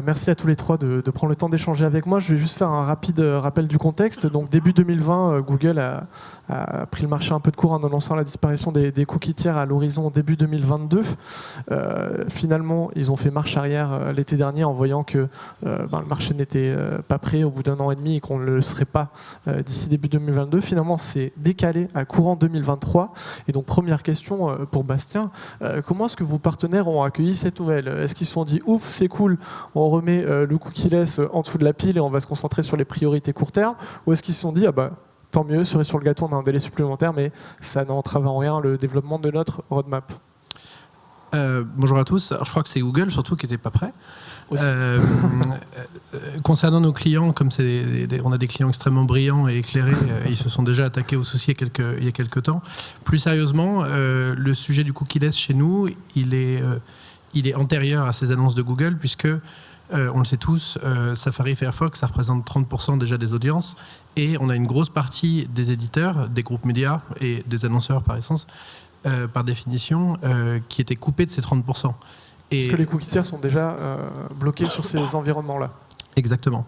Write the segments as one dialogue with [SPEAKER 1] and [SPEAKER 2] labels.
[SPEAKER 1] Merci à tous les trois de prendre le temps d'échanger avec moi. Je vais juste faire un rapide rappel du contexte. Donc, début 2020, Google a pris le marché un peu de court en annonçant la disparition des cookies tiers à l'horizon début 2022. Finalement, ils ont fait marche arrière l'été dernier en voyant que le marché n'était pas prêt au bout d'un an et demi et qu'on ne le serait pas d'ici début 2022. Finalement, c'est décalé à courant 2023. Et donc, première question pour Bastien. Comment est-ce que vos partenaires ont accueilli cette nouvelle? Est-ce qu'ils se sont dit « Ouf, c'est cool, on remet le cookie-less en dessous de la pile et on va se concentrer sur les priorités court terme » ou est-ce qu'ils se sont dit « Ah bah, tant mieux, cerise sur le gâteau, on a un délai supplémentaire, mais ça n'entrave en rien le développement de notre roadmap ».
[SPEAKER 2] Bonjour à tous. Alors, je crois que c'est Google surtout qui n'était pas prêt. Concernant nos clients, comme on a des clients extrêmement brillants et éclairés, ils se sont déjà attaqués au souci il y a quelques temps. Plus sérieusement, le sujet du cookie-less chez nous, il est antérieur à ces annonces de Google, puisque, on le sait tous, Safari et Firefox, ça représente 30% déjà des audiences, et on a une grosse partie des éditeurs, des groupes médias et des annonceurs par essence, par définition, qui étaient coupés de ces 30%.
[SPEAKER 1] Parce que les cookies tiers sont déjà bloqués sur ces environnements-là.
[SPEAKER 2] Exactement.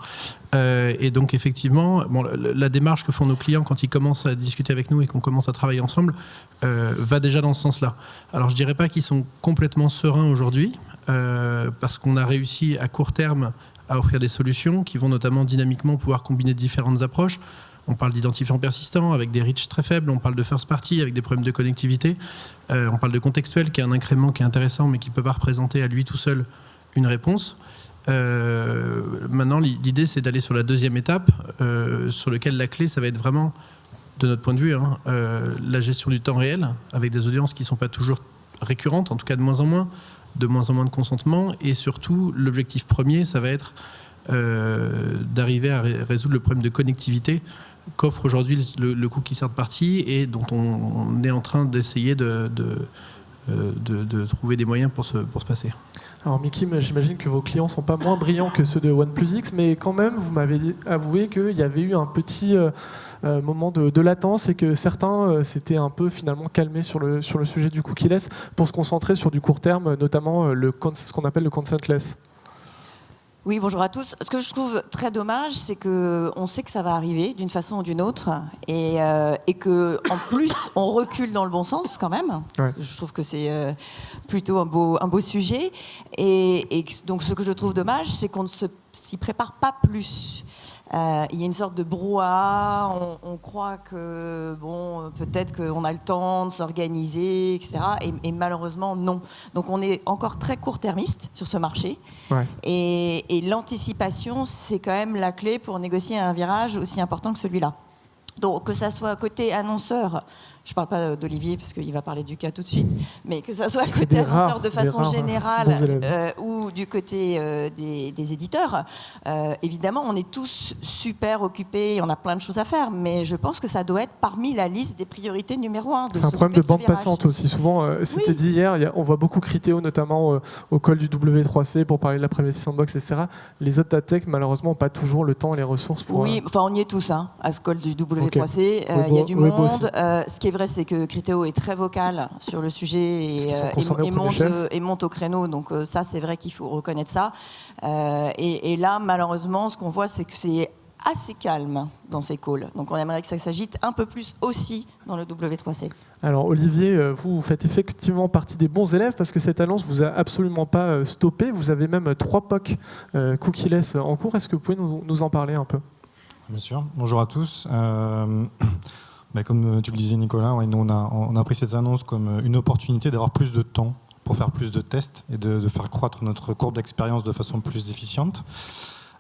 [SPEAKER 2] Et donc effectivement, la démarche que font nos clients quand ils commencent à discuter avec nous et qu'on commence à travailler ensemble va déjà dans ce sens-là. Alors je ne dirais pas qu'ils sont complètement sereins aujourd'hui, parce qu'on a réussi à court terme à offrir des solutions qui vont notamment dynamiquement pouvoir combiner différentes approches. On parle d'identifiants persistants avec des reach très faibles, on parle de first party avec des problèmes de connectivité, on parle de contextuel qui est un incrément qui est intéressant mais qui ne peut pas représenter à lui tout seul une réponse. Maintenant, l'idée c'est d'aller sur la deuxième étape, sur laquelle la clé ça va être vraiment, de notre point de vue, la gestion du temps réel avec des audiences qui ne sont pas toujours récurrentes, en tout cas de moins en moins de consentement, et surtout l'objectif premier ça va être d'arriver à résoudre le problème de connectivité qu'offre aujourd'hui le cookie third party et dont on est en train d'essayer de trouver des moyens pour se passer. Alors
[SPEAKER 1] Mickey, j'imagine que vos clients ne sont pas moins brillants que ceux de OnePlus X, mais quand même, vous m'avez avoué qu'il y avait eu un petit moment de latence et que certains s'étaient un peu finalement calmés sur le sujet du cookie-less pour se concentrer sur du court terme, notamment ce qu'on appelle le consentless.
[SPEAKER 3] Oui, bonjour à tous. Ce que je trouve très dommage, c'est qu'on sait que ça va arriver d'une façon ou d'une autre et qu'en plus, on recule dans le bon sens quand même. Ouais. Je trouve que c'est plutôt un beau sujet. Et donc, ce que je trouve dommage, c'est qu'on ne s'y prépare pas plus. Il y a une sorte de brouhaha, on croit que peut-être qu'on a le temps de s'organiser, etc. Et malheureusement, non. Donc on est encore très court-termiste sur ce marché. Ouais. Et l'anticipation, c'est quand même la clé pour négocier un virage aussi important que celui-là. Donc que ça soit côté annonceur, je ne parle pas d'Olivier parce qu'il va parler du cas tout de suite, mais que ça soit côté annonceur de façon générale ou du côté des éditeurs, évidemment on est tous super occupés, on a plein de choses à faire, mais je pense que ça doit être parmi la liste des priorités numéro 1.
[SPEAKER 1] C'est un problème de bande passante aussi. Souvent, c'était dit hier, on voit beaucoup Criteo notamment au call du W3C pour parler de la Privacy Sandbox, etc. Les autres tech malheureusement n'ont pas toujours le temps et les ressources pour...
[SPEAKER 3] Oui, enfin on y est tous à ce call du W3C, il y a du monde. Ce qui est vrai, c'est que Criteo est très vocal sur le sujet et monte au créneau. Donc ça, c'est vrai qu'il faut reconnaître ça. Et là, malheureusement, ce qu'on voit, c'est que c'est assez calme dans ces calls. Donc on aimerait que ça s'agite un peu plus aussi dans le W3C.
[SPEAKER 1] Alors Olivier, vous faites effectivement partie des bons élèves parce que cette annonce vous a absolument pas stoppé. Vous avez même 3 POC cookie-less en cours. Est-ce que vous pouvez nous en parler un peu ?
[SPEAKER 4] Bien sûr. Bonjour à tous. Comme tu le disais Nicolas, nous on a pris cette annonce comme une opportunité d'avoir plus de temps pour faire plus de tests et de faire croître notre courbe d'expérience de façon plus efficiente.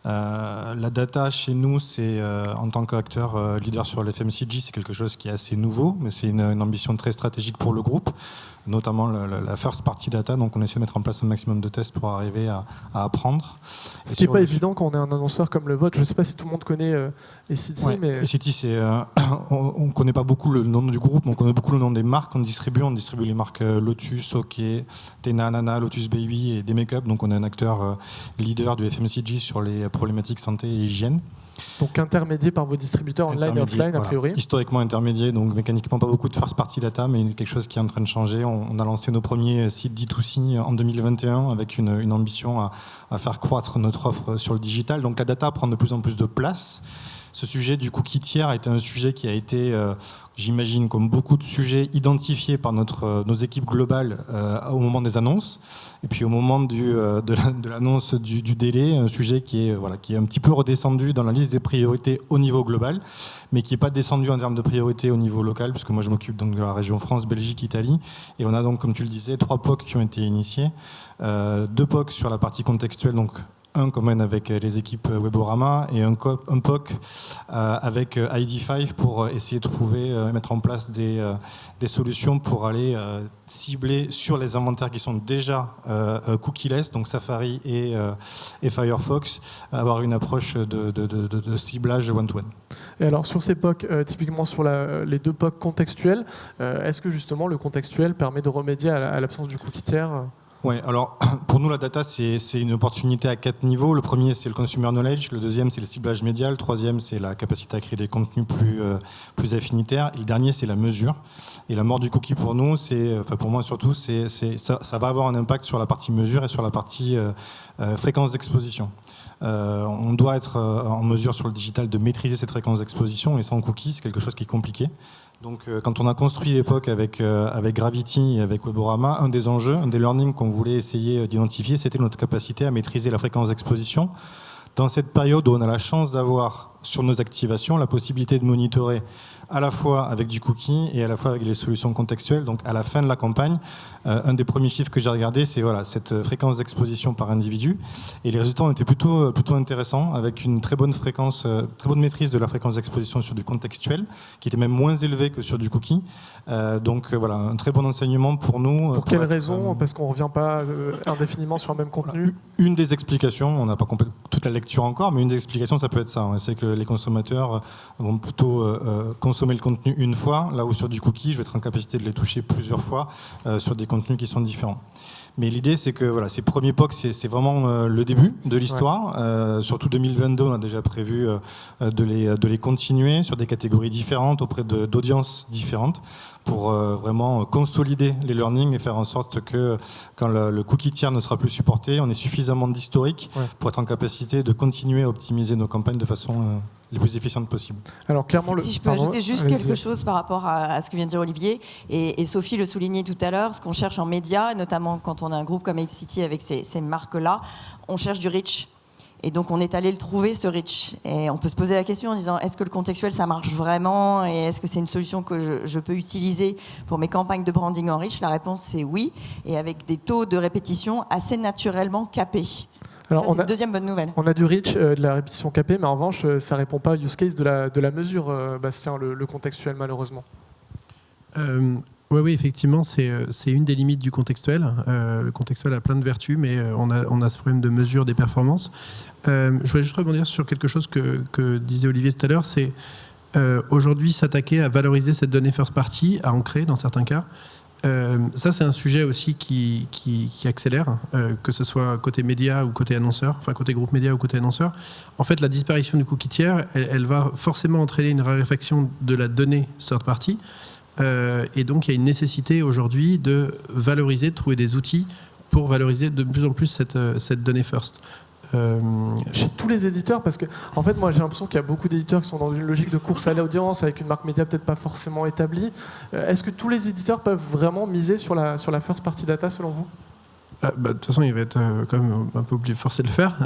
[SPEAKER 4] La data chez nous, c'est en tant qu'acteur leader sur l'FMCG, c'est quelque chose qui est assez nouveau, mais c'est une ambition très stratégique pour le groupe, notamment la first party data. Donc on essaie de mettre en place un maximum de tests pour arriver à apprendre.
[SPEAKER 1] Ce qui n'est pas évident quand on est un annonceur comme le vôtre. Je ne sais pas si tout le monde connaît Essity, mais...
[SPEAKER 4] Essity, on ne connaît pas beaucoup le nom du groupe, mais on connaît beaucoup le nom des marques qu'on distribue. On distribue les marques Lotus, OK, Tena, Nana, Lotus Baby et des make-up. Donc on est un acteur leader du FMCG sur les problématiques santé et hygiène.
[SPEAKER 1] Donc intermédié par vos distributeurs online et offline, a priori.
[SPEAKER 4] Historiquement intermédié, donc mécaniquement pas beaucoup de first party data, mais quelque chose qui est en train de changer. on a lancé nos premiers sites D2C en 2021 avec une ambition à faire croître notre offre sur le digital. Donc la data prend de plus en plus de place. Ce sujet du cookie tiers a été un sujet qui a été, j'imagine, comme beaucoup de sujets, identifiés par nos équipes globales au moment des annonces. Et puis au moment de l'annonce du délai, un sujet qui est un petit peu redescendu dans la liste des priorités au niveau global, mais qui n'est pas descendu en termes de priorité au niveau local, puisque moi je m'occupe donc de la région France, Belgique, Italie. Et on a donc, comme tu le disais, 3 POC qui ont été initiés. 2 POC sur la partie contextuelle, donc un commun avec les équipes Weborama et un POC avec ID5 pour essayer de trouver et mettre en place des solutions pour aller cibler sur les inventaires qui sont déjà cookieless, donc Safari et Firefox, avoir une approche de ciblage one-to-one.
[SPEAKER 1] Et alors sur ces POC, typiquement sur les 2 POC contextuels, est-ce que justement le contextuel permet de remédier à l'absence du cookie tiers ?
[SPEAKER 4] Oui, alors pour nous la data c'est une opportunité à 4 niveaux. Le premier c'est le consumer knowledge, le deuxième c'est le ciblage média, le troisième c'est la capacité à créer des contenus plus affinitaires, et le dernier c'est la mesure. Et la mort du cookie pour nous, pour moi surtout, ça va avoir un impact sur la partie mesure et sur la partie fréquence d'exposition. On doit être en mesure sur le digital de maîtriser cette fréquence d'exposition, et sans cookies c'est quelque chose qui est compliqué. Donc, quand on a construit l'époque avec Gravity et avec Weborama, un des enjeux, un des learnings qu'on voulait essayer d'identifier, c'était notre capacité à maîtriser la fréquence d'exposition. Dans cette période où on a la chance d'avoir sur nos activations la possibilité de monitorer à la fois avec du cookie et à la fois avec les solutions contextuelles. Donc à la fin de la campagne, un des premiers chiffres que j'ai regardé, c'est cette fréquence d'exposition par individu. Et les résultats ont été plutôt intéressants, avec une très bonne maîtrise de la fréquence d'exposition sur du contextuel, qui était même moins élevée que sur du cookie. Donc voilà, un très bon enseignement pour nous.
[SPEAKER 1] Pour quelles raisons ? Parce qu'on ne revient pas indéfiniment sur le même contenu.
[SPEAKER 4] Une des explications, on n'a pas compris toute la lecture encore, mais une des explications, ça peut être ça. C'est que les consommateurs vont plutôt consommer le contenu une fois, là où sur du cookie, je vais être en capacité de les toucher plusieurs fois sur des contenus qui sont différents. Mais l'idée, c'est que ces premiers POC, c'est vraiment le début de l'histoire. Ouais. Surtout 2022, on a déjà prévu de les continuer sur des catégories différentes, auprès d'audiences différentes, pour vraiment consolider les learnings et faire en sorte que quand le cookie tiers ne sera plus supporté, on ait suffisamment d'historique pour être en capacité de continuer à optimiser nos campagnes de façon les plus efficientes possible.
[SPEAKER 1] Alors clairement,
[SPEAKER 3] si je peux ajouter juste quelque chose par rapport à ce que vient de dire Olivier, et Sophie le soulignait tout à l'heure, ce qu'on cherche en médias, notamment quand on a un groupe comme X-City avec ces marques-là, on cherche du reach. Et donc on est allé le trouver, ce reach. Et on peut se poser la question en disant, est-ce que le contextuel ça marche vraiment, et est-ce que c'est une solution que je peux utiliser pour mes campagnes de branding en reach ? La réponse c'est oui, et avec des taux de répétition assez naturellement capés. Alors, ça, c'est une deuxième bonne nouvelle.
[SPEAKER 1] On a du reach, de la répétition capée, mais en revanche, ça ne répond pas au use case de la mesure, Bastien, le contextuel, malheureusement.
[SPEAKER 2] Oui, effectivement, c'est une des limites du contextuel. Le contextuel a plein de vertus, mais on a ce problème de mesure des performances. Je voulais juste rebondir sur quelque chose que disait Olivier tout à l'heure, c'est aujourd'hui s'attaquer à valoriser cette donnée first party, à en créer dans certains cas. Ça, c'est un sujet aussi qui accélère, que ce soit côté média ou côté annonceur, enfin côté groupe média ou côté annonceur. En fait, la disparition du cookie tiers, elle va forcément entraîner une raréfaction de la donnée third party. Et donc, il y a une nécessité aujourd'hui de valoriser, de trouver des outils pour valoriser de plus en plus cette donnée first.
[SPEAKER 1] Chez tous les éditeurs, parce que en fait moi j'ai l'impression qu'il y a beaucoup d'éditeurs qui sont dans une logique de course à l'audience avec une marque média peut-être pas forcément établie. Est-ce que tous les éditeurs peuvent vraiment miser sur la first party data selon vous ?
[SPEAKER 2] De toute façon, il va être quand même un peu obligé de forcer de le faire.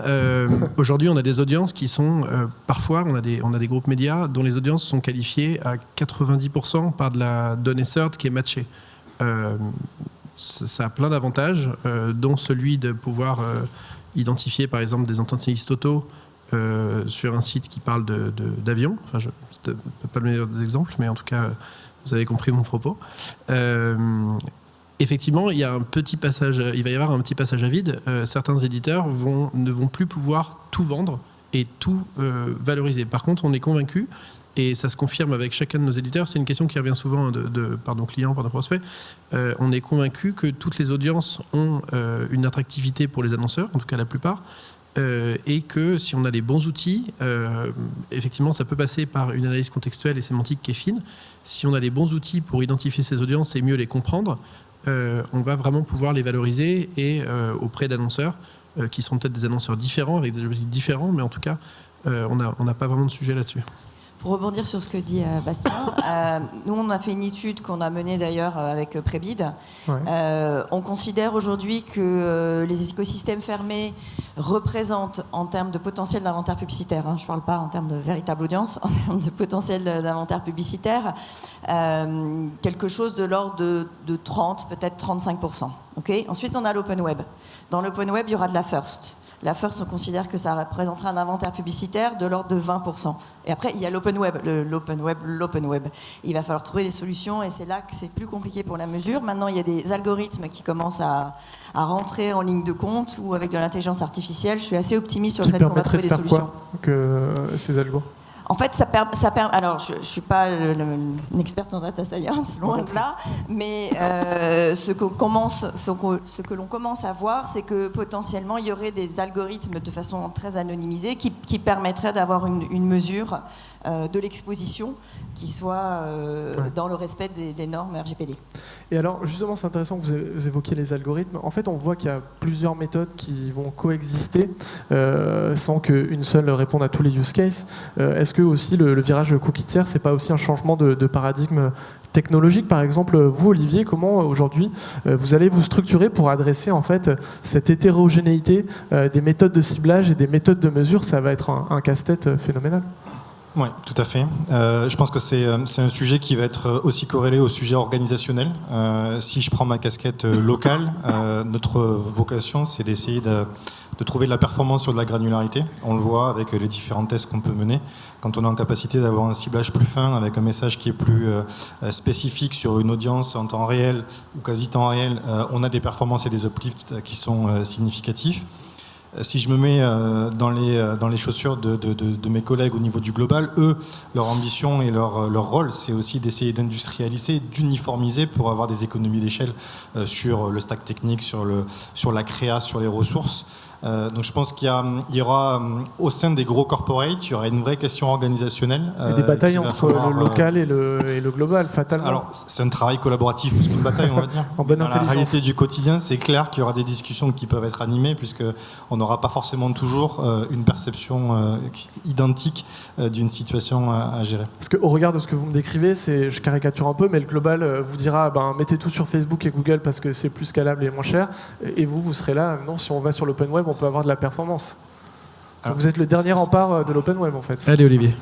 [SPEAKER 2] Aujourd'hui, on a des audiences qui sont parfois, on a des groupes médias dont les audiences sont qualifiées à 90% par de la donnée third qui est matchée. Ça a plein d'avantages, dont celui de pouvoir identifier par exemple des intentionnistes auto sur un site qui parle d'avion. Enfin, je ne peux pas le meilleur des exemples, mais en tout cas, vous avez compris mon propos. Effectivement, il va y avoir un petit passage à vide. Certains éditeurs ne vont plus pouvoir tout vendre et tout valoriser. Par contre, on est convaincu, et ça se confirme avec chacun de nos éditeurs, c'est une question qui revient souvent par nos clients, par nos prospects, on est convaincu que toutes les audiences ont une attractivité pour les annonceurs, en tout cas la plupart, et que si on a les bons outils, effectivement ça peut passer par une analyse contextuelle et sémantique qui est fine. Si on a les bons outils pour identifier ces audiences et mieux les comprendre, on va vraiment pouvoir les valoriser et auprès d'annonceurs qui seront peut-être des annonceurs différents, avec des objectifs différents, mais en tout cas, on n'a pas vraiment de sujet là-dessus.
[SPEAKER 3] Pour rebondir sur ce que dit Bastien, nous on a fait une étude qu'on a menée d'ailleurs avec Prebid. On considère aujourd'hui que les écosystèmes fermés représentent en termes de potentiel d'inventaire publicitaire, je ne parle pas en termes de véritable audience, en termes de potentiel d'inventaire publicitaire, quelque chose de l'ordre de 30, peut-être 35%. Okay. Ensuite on a l'open web. Dans l'open web il y aura de la first. La first, on considère que ça représentera un inventaire publicitaire de l'ordre de 20%. Et après, il y a l'open web, l'open web. Il va falloir trouver des solutions et c'est là que c'est plus compliqué pour la mesure. Maintenant, il y a des algorithmes qui commencent à rentrer en ligne de compte ou avec de l'intelligence artificielle. Je suis assez optimiste sur le fait qu'on va trouver des solutions.
[SPEAKER 1] Quoi que ces algos?
[SPEAKER 3] En fait, ça permet. Alors, je ne suis pas une experte en data science, loin de là, mais ce que l'on commence à voir, c'est que potentiellement, il y aurait des algorithmes de façon très anonymisée qui permettraient d'avoir une mesure de l'exposition qui soit dans le respect des normes RGPD.
[SPEAKER 1] Et alors, justement, c'est intéressant que vous évoquiez les algorithmes. En fait, on voit qu'il y a plusieurs méthodes qui vont coexister sans qu'une seule réponde à tous les use cases. Est-ce que aussi le virage cookie tiers, c'est pas aussi un changement de paradigme technologique? Par exemple, vous, Olivier, comment aujourd'hui vous allez vous structurer pour adresser en fait cette hétérogénéité des méthodes de ciblage et des méthodes de mesure? Ça va être un casse-tête phénoménal.
[SPEAKER 4] Oui, tout à fait. Je pense que c'est un sujet qui va être aussi corrélé au sujet organisationnel. Si je prends ma casquette locale, notre vocation, c'est d'essayer de trouver de la performance sur de la granularité. On le voit avec les différents tests qu'on peut mener. Quand on est en capacité d'avoir un ciblage plus fin, avec un message qui est plus spécifique sur une audience en temps réel ou quasi temps réel, on a des performances et des uplifts qui sont significatifs. Si je me mets dans les chaussures de mes collègues au niveau du global, eux, leur ambition et leur rôle, c'est aussi d'essayer d'industrialiser, d'uniformiser pour avoir des économies d'échelle sur le stack technique, sur la créa, sur les ressources. Donc je pense qu'il y aura au sein des gros corporates, il y aura une vraie question organisationnelle.
[SPEAKER 1] Et des batailles entre le local et le global, fatalement.
[SPEAKER 4] Alors c'est un travail collaboratif plus qu'une bataille, on va dire.
[SPEAKER 1] En bonne
[SPEAKER 4] Dans
[SPEAKER 1] intelligence.
[SPEAKER 4] la réalité du quotidien, c'est clair qu'il y aura des discussions qui peuvent être animées, puisqu'on n'aura pas forcément toujours une perception identique d'une situation à gérer.
[SPEAKER 1] Parce qu'au regard de ce que vous me décrivez, je caricature un peu, mais le global vous dira mettez tout sur Facebook et Google parce que c'est plus scalable et moins cher. Et vous serez là, non, si on va sur l'open web, on peut avoir de la performance. Alors, vous êtes le dernier rempart de l'open web en fait.
[SPEAKER 2] Allez Olivier.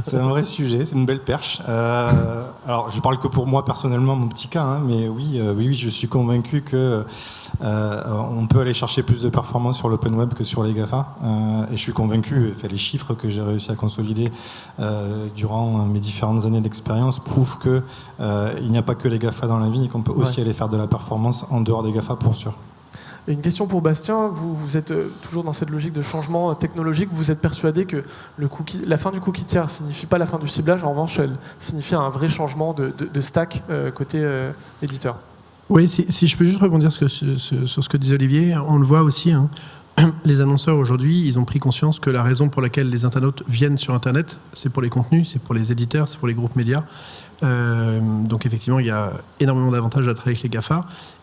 [SPEAKER 4] C'est un vrai sujet, c'est une belle perche. Alors je parle que pour moi personnellement, mon petit cas, mais oui, je suis convaincu que on peut aller chercher plus de performance sur l'open web que sur les GAFA. Et je suis convaincu, les chiffres que j'ai réussi à consolider durant mes différentes années d'expérience prouvent qu'il n'y a pas que les GAFA dans la vie et qu'on peut aussi aller faire de la performance en dehors des GAFA pour sûr.
[SPEAKER 1] Et une question pour Bastien, vous êtes toujours dans cette logique de changement technologique, vous êtes persuadé que la fin du cookie tiers ne signifie pas la fin du ciblage, en revanche elle signifie un vrai changement de stack côté éditeur?
[SPEAKER 2] Oui, si je peux juste rebondir sur ce que disait Olivier, on le voit aussi, les annonceurs aujourd'hui, ils ont pris conscience que la raison pour laquelle les internautes viennent sur Internet, c'est pour les contenus, c'est pour les éditeurs, c'est pour les groupes médias. Donc effectivement, il y a énormément d'avantages à travailler avec les GAFA.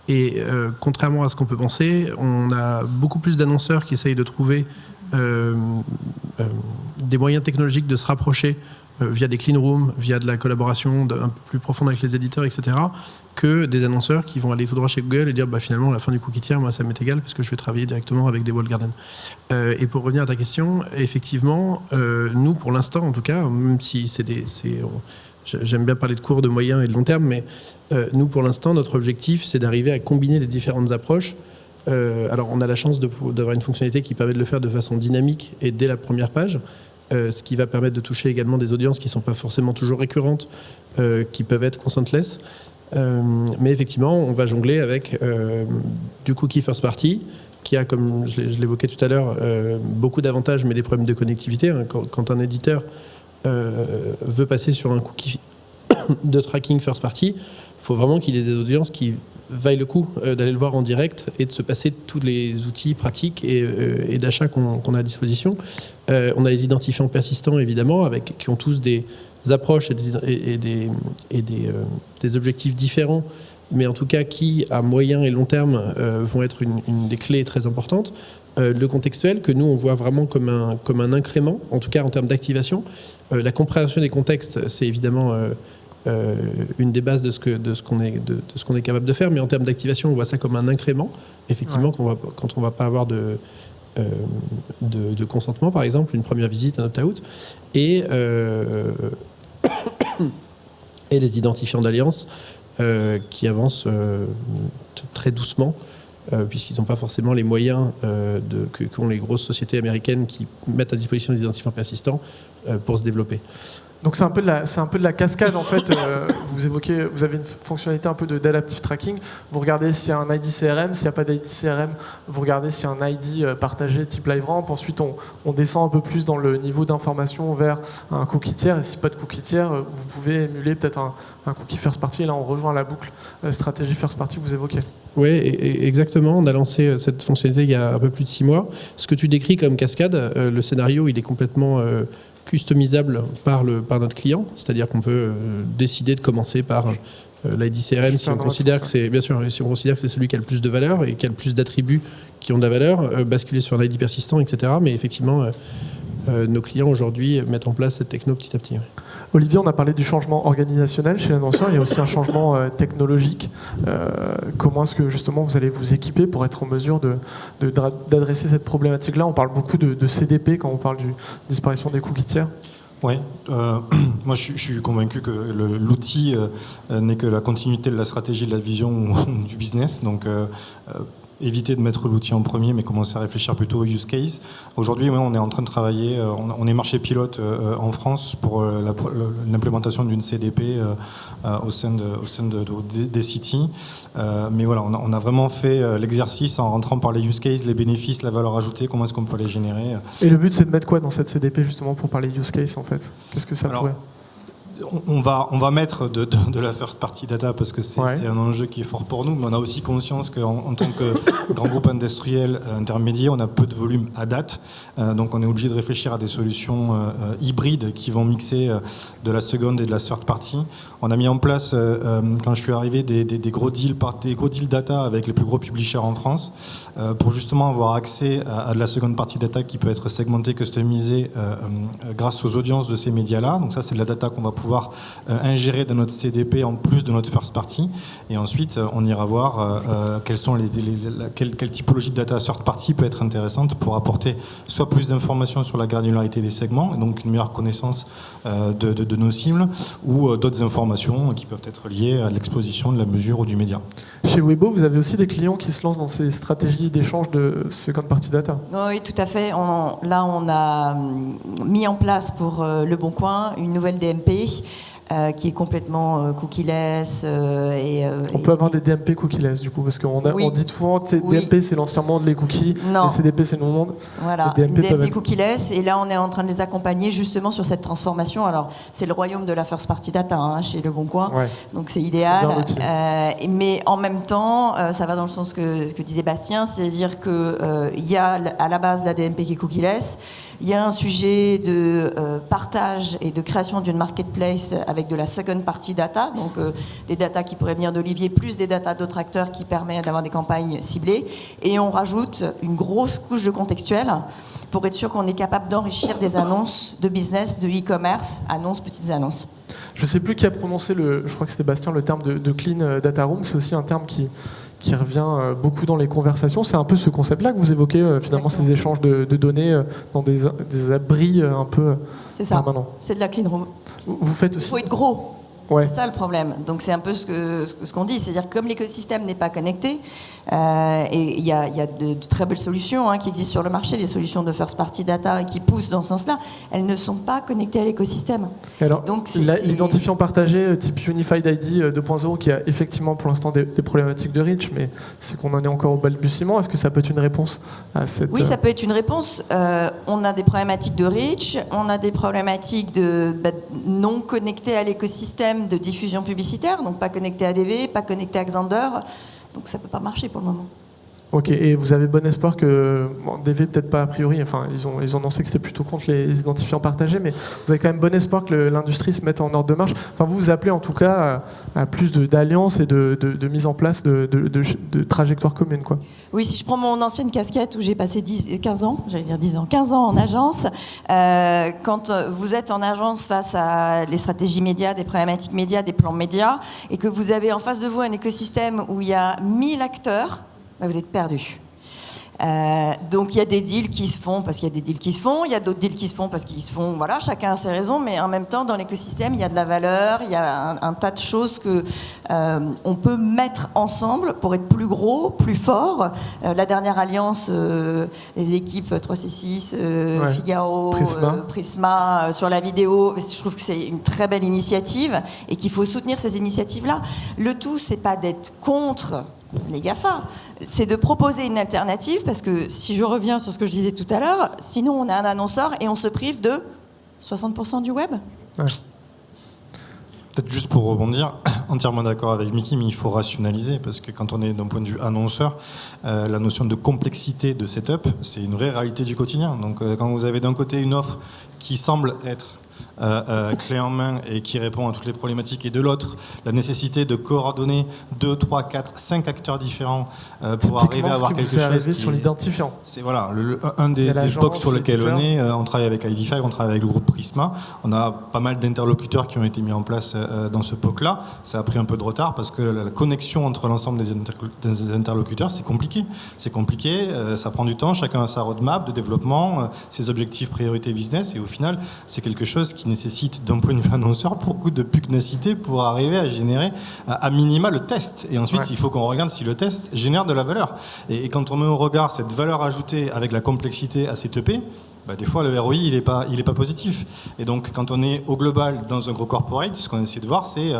[SPEAKER 2] Et contrairement à ce qu'on peut penser, on a beaucoup plus d'annonceurs qui essayent de trouver des moyens technologiques de se rapprocher via des clean rooms, via de la collaboration un peu plus profonde avec les éditeurs, etc., que des annonceurs qui vont aller tout droit chez Google et dire finalement, la fin du cookie tiers, moi, ça m'est égal parce que je vais travailler directement avec des walled gardens. Et pour revenir à ta question, effectivement, nous, pour l'instant, en tout cas, même si j'aime bien parler de court, de moyen et de long terme, mais nous, pour l'instant, notre objectif, c'est d'arriver à combiner les différentes approches. Alors, on a la chance d'avoir une fonctionnalité qui permet de le faire de façon dynamique et dès la première page, ce qui va permettre de toucher également des audiences qui ne sont pas forcément toujours récurrentes, qui peuvent être consentless. Mais effectivement, on va jongler avec du cookie first party, qui a, comme je l'évoquais tout à l'heure, beaucoup d'avantages, mais des problèmes de connectivité. Quand un éditeur veut passer sur un cookie de tracking first party, il faut vraiment qu'il ait des audiences qui vaillent le coup d'aller le voir en direct et de se passer tous les outils pratiques et d'achat qu'on a à disposition. On a les identifiants persistants, évidemment, qui ont tous des approches et des objectifs différents mais en tout cas qui, à moyen et long terme, vont être une des clés très importantes. Le contextuel, que nous, on voit vraiment comme un incrément, en tout cas en termes d'activation. La compréhension des contextes, c'est évidemment une des bases de ce qu'on est capable de faire, mais en termes d'activation, on voit ça comme un incrément, effectivement, quand on ne va pas avoir de consentement, par exemple, une première visite, un opt-out, et les identifiants d'alliance qui avancent très doucement, puisqu'ils n'ont pas forcément les moyens qu'ont les grosses sociétés américaines qui mettent à disposition des identifiants persistants pour se développer.
[SPEAKER 1] Donc c'est un peu de la cascade en fait. Vous avez une fonctionnalité un peu d'adaptive tracking. Vous regardez s'il y a un ID CRM, s'il n'y a pas d'ID CRM, vous regardez s'il y a un ID partagé type LiveRamp. Ensuite on descend un peu plus dans le niveau d'information vers un cookie tiers. Et si pas de cookie tiers, vous pouvez émuler peut-être un cookie first party. Et là on rejoint la boucle stratégie first party que vous évoquez.
[SPEAKER 2] Oui, exactement. On a lancé cette fonctionnalité il y a un peu plus de 6 mois. Ce que tu décris comme cascade, le scénario, il est complètement customisable par notre client, c'est-à-dire qu'on peut décider de commencer par l'ID CRM si on considère que c'est, bien sûr, si on considère que c'est celui qui a le plus de valeur et qui a le plus d'attributs qui ont de la valeur, basculer sur l'ID persistant, etc. Mais effectivement, nos clients aujourd'hui mettent en place cette techno petit à petit.
[SPEAKER 1] Olivier, on a parlé du changement organisationnel chez l'annonceur, il y a aussi un changement technologique. Comment est-ce que justement vous allez vous équiper pour être en mesure d'adresser cette problématique-là? On parle beaucoup de CDP quand on parle de disparition des cookies tiers.
[SPEAKER 4] Oui, moi je suis convaincu que l'outil n'est que la continuité de la stratégie, de la vision ou du business. Donc éviter de mettre l'outil en premier, mais commencer à réfléchir plutôt au use case. Aujourd'hui, on est en train de travailler, on est marché pilote en France pour l'implémentation d'une CDP au sein des cities. Mais voilà, on a vraiment fait l'exercice en rentrant par les use cases, les bénéfices, la valeur ajoutée, comment est-ce qu'on peut les générer.
[SPEAKER 1] Et le but, c'est de mettre quoi dans cette CDP justement pour parler use case en fait? Qu'est-ce que ça pourrait?
[SPEAKER 4] On va mettre de la first party data parce que c'est un enjeu qui est fort pour nous, mais on a aussi conscience qu'en tant que grand groupe industriel intermédiaire, on a peu de volume à date, donc on est obligé de réfléchir à des solutions hybrides qui vont mixer de la seconde et de la third party. On a mis en place, quand je suis arrivé, des gros deals data avec les plus gros publishers en France pour justement avoir accès à de la seconde party data qui peut être segmentée, customisée grâce aux audiences de ces médias-là. Donc ça, c'est de la data qu'on va pouvoir ingérer dans notre CDP en plus de notre first party. Et ensuite, on ira voir quelle typologie de data third party peut être intéressante pour apporter soit plus d'informations sur la granularité des segments, et donc une meilleure connaissance de nos cibles, ou d'autres informations qui peuvent être liées à l'exposition de la mesure ou du média.
[SPEAKER 1] Chez Weibo, vous avez aussi des clients qui se lancent dans ces stratégies d'échange de second party data.
[SPEAKER 3] Oui, tout à fait. On a mis en place pour Le Bon Coin une nouvelle DMP qui est complètement cookieless.
[SPEAKER 1] On peut avoir des DMP cookieless du coup, parce qu'on dit souvent que DMP c'est l'ancien monde, les cookies, les CDP c'est le nouveau monde.
[SPEAKER 3] Voilà, les DMP cookieless, et là on est en train de les accompagner justement sur cette transformation. Alors c'est le royaume de la first party data chez Le Bon Coin, donc c'est idéal. Mais en même temps, ça va dans le sens que disait Bastien, c'est-à-dire qu'il y a à la base la DMP qui est cookieless. Il y a un sujet de partage et de création d'une marketplace avec de la second party data, donc des data qui pourraient venir d'Olivier, plus des data d'autres acteurs qui permettent d'avoir des campagnes ciblées. Et on rajoute une grosse couche de contextuel pour être sûr qu'on est capable d'enrichir des annonces de business, de e-commerce, annonces, petites annonces.
[SPEAKER 1] Je ne sais plus qui a prononcé, je crois que c'était Bastien, le terme de clean data room. C'est aussi un terme qui revient beaucoup dans les conversations. C'est un peu ce concept-là que vous évoquez, finalement, exactement, ces échanges de données dans des abris un peu permanents.
[SPEAKER 3] C'est de la clean room.
[SPEAKER 1] Vous faites aussi...
[SPEAKER 3] Il faut être gros. Ouais. C'est ça le problème. Donc c'est un peu ce qu'on dit, c'est-à-dire que comme l'écosystème n'est pas connecté, et il y a de très belles solutions qui existent sur le marché, des solutions de first party data qui poussent dans ce sens-là, elles ne sont pas connectées à l'écosystème.
[SPEAKER 1] Alors, l'identifiant partagé type Unified ID 2.0 qui a effectivement pour l'instant des problématiques de reach, mais c'est qu'on en est encore au balbutiement. Est-ce que ça peut être une réponse à cette...
[SPEAKER 3] Oui, ça peut être une réponse. On a des problématiques de reach, on a des problématiques de non connectées à l'écosystème de diffusion publicitaire, donc pas connecté à ADV, pas connecté à Xandr, donc ça peut pas marcher pour le moment.
[SPEAKER 1] Ok, et vous avez bon espoir que, DV peut-être pas a priori, enfin ils ont annoncé que c'était plutôt contre les identifiants partagés, mais vous avez quand même bon espoir que l'industrie se mette en ordre de marche. Enfin vous appelez en tout cas à plus d'alliances et de mise en place de trajectoires communes, quoi.
[SPEAKER 3] Oui, si je prends mon ancienne casquette où j'ai passé 15 ans en agence, quand vous êtes en agence face à les stratégies médias, des problématiques médias, des plans médias, et que vous avez en face de vous un écosystème où il y a 1000 acteurs, vous êtes perdu. Donc il y a des deals qui se font parce qu'il y a des deals qui se font, il y a d'autres deals qui se font parce qu'ils se font, voilà, chacun a ses raisons, mais en même temps dans l'écosystème il y a de la valeur, il y a un tas de choses que on peut mettre ensemble pour être plus gros, plus fort. La dernière alliance, les équipes 3C6, Figaro, Prisma sur la vidéo, je trouve que c'est une très belle initiative et qu'il faut soutenir ces initiatives-là. Le tout, c'est pas d'être contre les GAFA, c'est de proposer une alternative, parce que si je reviens sur ce que je disais tout à l'heure, sinon on a un annonceur et on se prive de 60% du web.
[SPEAKER 4] Ouais. Peut-être juste pour rebondir, entièrement d'accord avec Mickey, mais il faut rationaliser, parce que quand on est d'un point de vue annonceur, la notion de complexité de setup, c'est une vraie réalité du quotidien. Donc quand vous avez d'un côté une offre qui semble être clé en main et qui répond à toutes les problématiques, et de l'autre la nécessité de coordonner 2, 3, 4, 5 acteurs différents pour arriver à avoir quelque chose
[SPEAKER 1] sur l'identifiant.
[SPEAKER 4] C'est voilà, un des POC sur lesquels on est, on travaille avec ID5, on travaille avec le groupe Prisma, on a pas mal d'interlocuteurs qui ont été mis en place dans ce POC là. Ça a pris un peu de retard parce que la connexion entre l'ensemble des interlocuteurs, c'est compliqué, ça prend du temps, chacun a sa roadmap de développement, ses objectifs, priorités business, et au final c'est quelque chose qui nécessite d'un point de vue annonceur beaucoup de pugnacité pour arriver à générer à minima le test. Et ensuite, il faut qu'on regarde si le test génère de la valeur. Et quand on met au regard cette valeur ajoutée avec la complexité à cette EP, des fois le ROI il est pas positif. Et donc quand on est au global dans un gros corporate, ce qu'on essaie de voir, c'est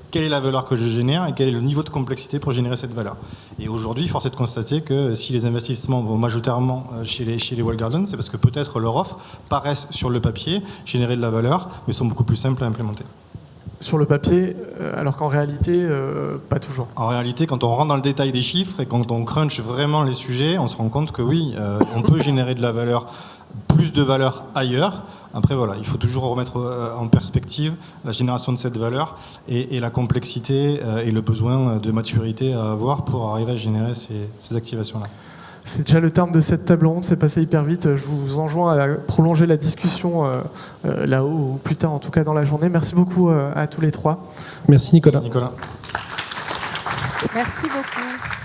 [SPEAKER 4] quelle est la valeur que je génère et quel est le niveau de complexité pour générer cette valeur. Et aujourd'hui, force est de constater que si les investissements vont majoritairement chez les walled gardens, c'est parce que peut-être leur offre paraissent sur le papier générer de la valeur, mais sont beaucoup plus simples à implémenter.
[SPEAKER 1] Sur le papier, alors qu'en réalité, pas toujours.
[SPEAKER 4] En réalité, quand on rentre dans le détail des chiffres et quand on crunch vraiment les sujets, on se rend compte que oui, on peut générer de la valeur, plus de valeur ailleurs. Après, voilà, il faut toujours remettre en perspective la génération de cette valeur et la complexité et le besoin de maturité à avoir pour arriver à générer ces activations-là.
[SPEAKER 1] C'est déjà le terme de cette table ronde, c'est passé hyper vite. Je vous enjoins à prolonger la discussion là-haut, ou plus tard en tout cas dans la journée. Merci beaucoup à tous les trois.
[SPEAKER 2] Merci Nicolas.
[SPEAKER 4] Merci Nicolas.
[SPEAKER 5] Merci beaucoup.